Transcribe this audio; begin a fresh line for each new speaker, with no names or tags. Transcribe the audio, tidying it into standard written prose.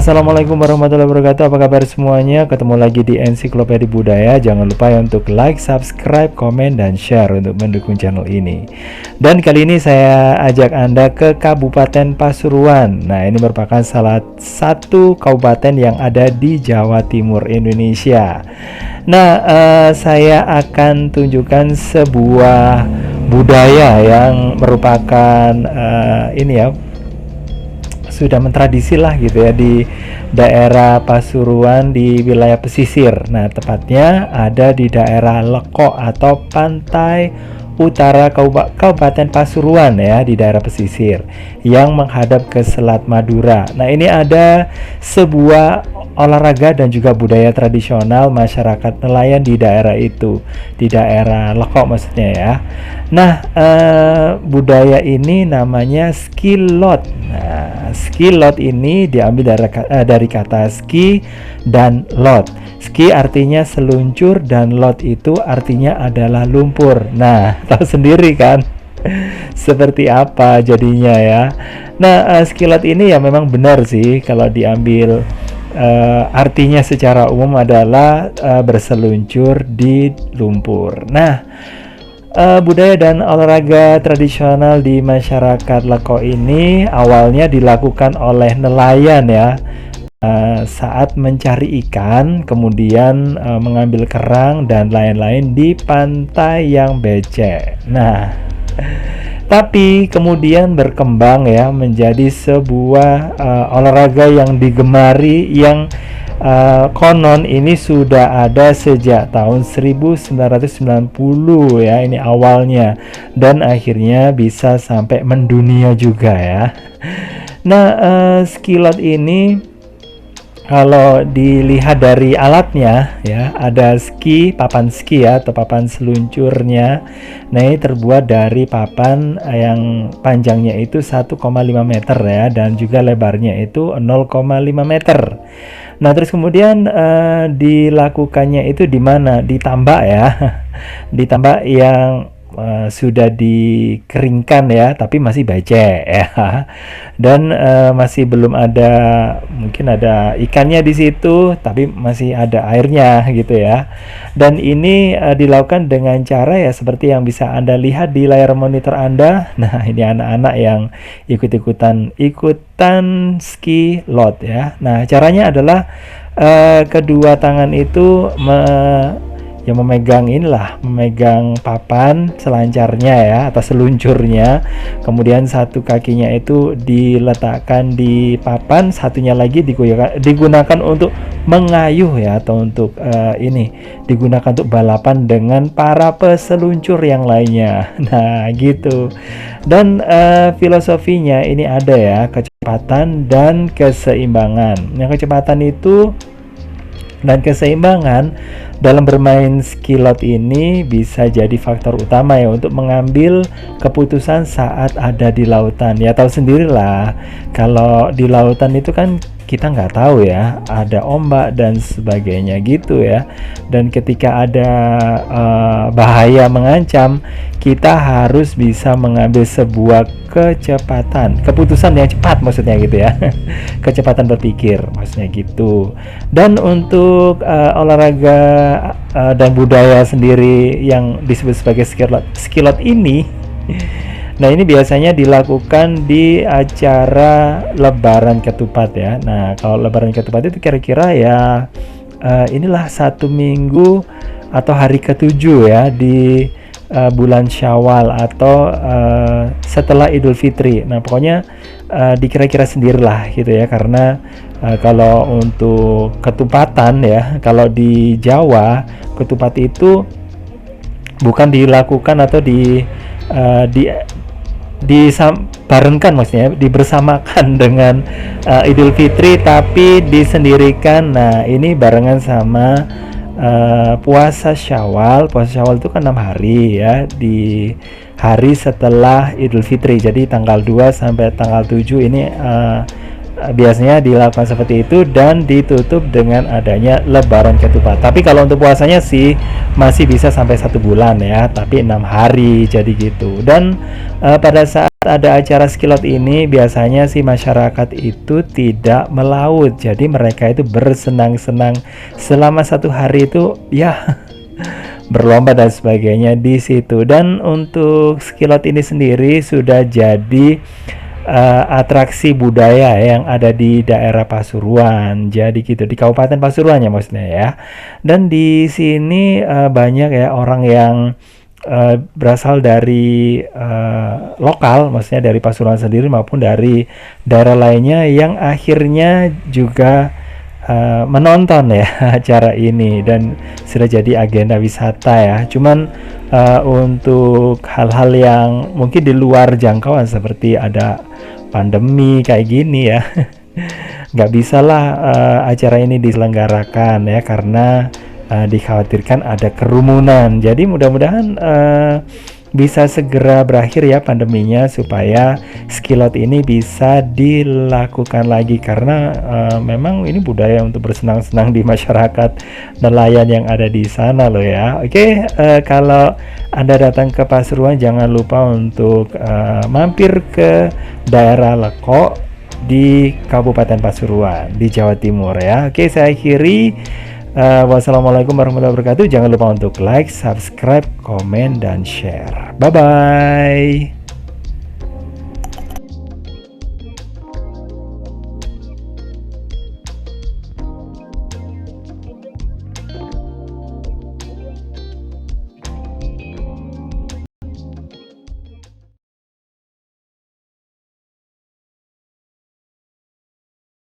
Assalamualaikum warahmatullahi wabarakatuh. Apa kabar semuanya? Ketemu lagi di Ensiklopedia Budaya. Jangan lupa ya untuk like, subscribe, komen, dan share untuk mendukung channel ini. Dan kali ini saya ajak Anda ke Kabupaten Pasuruan. Nah, ini merupakan salah satu kabupaten yang ada di Jawa Timur Indonesia. Nah, saya akan tunjukkan sebuah budaya yang merupakan ini ya, sudah mentradisi lah gitu ya di daerah Pasuruan di wilayah pesisir. Nah, tepatnya ada di daerah Leko atau pantai utara Kabupaten Pasuruan ya, di daerah pesisir yang menghadap ke Selat Madura. Nah, ini ada sebuah olahraga dan juga budaya tradisional masyarakat nelayan di daerah itu, di daerah Leko maksudnya ya. Nah, budaya ini namanya skilot. Nah, skilot ini diambil dari kata ski dan lot. Ski artinya seluncur dan lot itu artinya adalah lumpur. Nah, tahu sendiri kan seperti apa jadinya ya. Nah, skilot ini ya memang benar sih kalau diambil artinya secara umum adalah berseluncur di lumpur. Nah, budaya dan olahraga tradisional di masyarakat Leko ini awalnya dilakukan oleh nelayan ya, saat mencari ikan, kemudian mengambil kerang dan lain-lain di pantai yang becek. Nah, tapi kemudian berkembang ya menjadi sebuah olahraga yang digemari, yang konon ini sudah ada sejak tahun 1990 ya, ini awalnya, dan akhirnya bisa sampai mendunia juga ya. Nah, skilot ini kalau dilihat dari alatnya ya, ada papan ski ya, atau papan seluncurnya. Nah, ini terbuat dari papan yang panjangnya itu 1,5 meter ya, dan juga lebarnya itu 0,5 meter. Nah, terus kemudian dilakukannya itu di mana? Di tambak ya. Di tambak yang sudah dikeringkan ya, tapi masih becek ya, dan masih belum ada, mungkin ada ikannya di situ, tapi masih ada airnya gitu ya. Dan ini dilakukan dengan cara ya seperti yang bisa Anda lihat di layar monitor Anda. Nah, ini anak-anak yang ikutan ski lot ya. Nah, caranya adalah kedua tangan itu memegang papan selancarnya ya, atau seluncurnya, kemudian satu kakinya itu diletakkan di papan, satunya lagi digunakan untuk mengayuh ya, atau untuk digunakan untuk balapan dengan para peseluncur yang lainnya. Nah, gitu. Dan filosofinya ini ada ya, kecepatan dan keseimbangan. Yang kecepatan itu dan keseimbangan dalam bermain skilot ini bisa jadi faktor utama ya untuk mengambil keputusan saat ada di lautan. Ya, tahu sendirilah kalau di lautan itu kan kita nggak tahu ya, ada ombak dan sebagainya gitu ya. Dan ketika ada bahaya mengancam, kita harus bisa mengambil sebuah keputusan yang cepat maksudnya gitu ya. Kecepatan berpikir maksudnya gitu. Dan untuk olahraga dan budaya sendiri yang disebut sebagai skilot ini, nah ini biasanya dilakukan di acara Lebaran Ketupat ya. Nah, kalau Lebaran Ketupat itu kira-kira ya inilah 1 minggu atau hari ke-7 ya di bulan Syawal atau setelah Idul Fitri. Nah, pokoknya dikira-kira sendirilah gitu ya, karena kalau untuk ketupatan ya, kalau di Jawa ketupat itu bukan dilakukan atau dibarengkan, maksudnya dibersamakan dengan Idul Fitri, tapi disendirikan. Nah, ini barengan sama puasa Syawal. Puasa Syawal itu kan 6 hari ya, di hari setelah Idul Fitri. Jadi tanggal 2 sampai tanggal 7 ini biasanya dilakukan seperti itu dan ditutup dengan adanya Lebaran Ketupat. Tapi kalau untuk puasanya sih masih bisa sampai 1 bulan ya, tapi 6 hari jadi gitu. Dan pada saat ada acara skilot ini biasanya sih masyarakat itu tidak melaut, jadi mereka itu bersenang-senang selama 1 hari itu ya berlomba dan sebagainya di situ. Dan untuk skilot ini sendiri sudah jadi atraksi budaya yang ada di daerah Pasuruan. Jadi gitu di Kabupaten Pasuruan ya maksudnya ya. Dan di sini banyak ya orang yang berasal dari lokal, maksudnya dari Pasuruan sendiri maupun dari daerah lainnya yang akhirnya juga menonton ya acara ini dan sudah jadi agenda wisata ya. Cuman untuk hal-hal yang mungkin di luar jangkauan seperti ada pandemi kayak gini ya nggak bisa lah acara ini diselenggarakan ya karena dikhawatirkan ada kerumunan. Jadi mudah-mudahan bisa segera berakhir ya pandeminya supaya skilot ini bisa dilakukan lagi karena memang ini budaya untuk bersenang-senang di masyarakat nelayan yang ada di sana loh ya. Oke, kalau Anda datang ke Pasuruan jangan lupa untuk mampir ke daerah Leko di Kabupaten Pasuruan di Jawa Timur ya. Oke, saya akhiri. Wassalamualaikum warahmatullahi wabarakatuh. Jangan lupa untuk like, subscribe, komen, dan share. Bye bye.